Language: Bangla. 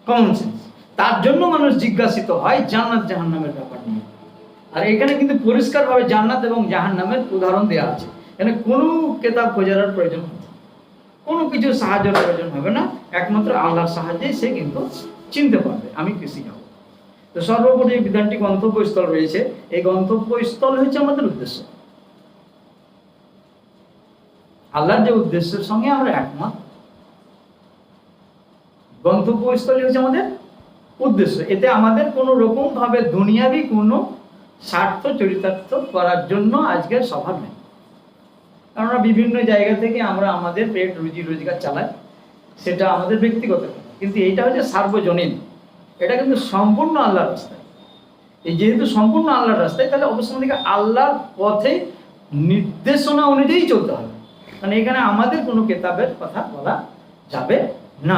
Common sense. তার জন্য মানুষ জিজ্ঞাসিত হয় জান্নাত জাহান্নামের ব্যাপার নিয়ে। আর এখানে কিন্তু পরিষ্কারভাবে জান্নাত এবং জাহান্নামের উদাহরণ দেওয়া আছে। এখানে কোনো কেতাব খোঁজার প্রয়োজন হবে না, কোনো কিছু সাহায্যের প্রয়োজন হবে না, একমাত্র আল্লাহর সাহায্যে সে কিন্তু চিনতে পারবে আমি কৃষি যাব। তো সর্বোপরি এই বিধানটি গন্তব্যস্থল রয়েছে, এই গন্তব্যস্থল হচ্ছে আমাদের উদ্দেশ্য। আল্লাহর যে উদ্দেশ্যের সঙ্গে আমরা একমত, গন্তব্যস্থলই হচ্ছে আমাদের উদ্দেশ্য। এতে আমাদের কোনো রকম ভাবে দুনিয়াবি কোনো স্বার্থ চরিতার্থ করার জন্য আজকের সভা নেই। আমরা বিভিন্ন জায়গা থেকে আমরা আমাদের পেট রুজি রোজগার চালাই, সেটা আমাদের ব্যক্তিগত, কিন্তু এইটা হচ্ছে সার্বজনীন, এটা কিন্তু সম্পূর্ণ আল্লাহর রাস্তায়। এই যেহেতু সম্পূর্ণ আল্লাহর রাস্তায়, তাহলে অবশ্যই আমাদেরকে আল্লাহর পথে নির্দেশনা অনুযায়ী চলতে হবে। মানে এখানে আমাদের কোনো কেতাবের কথা বলা যাবে না।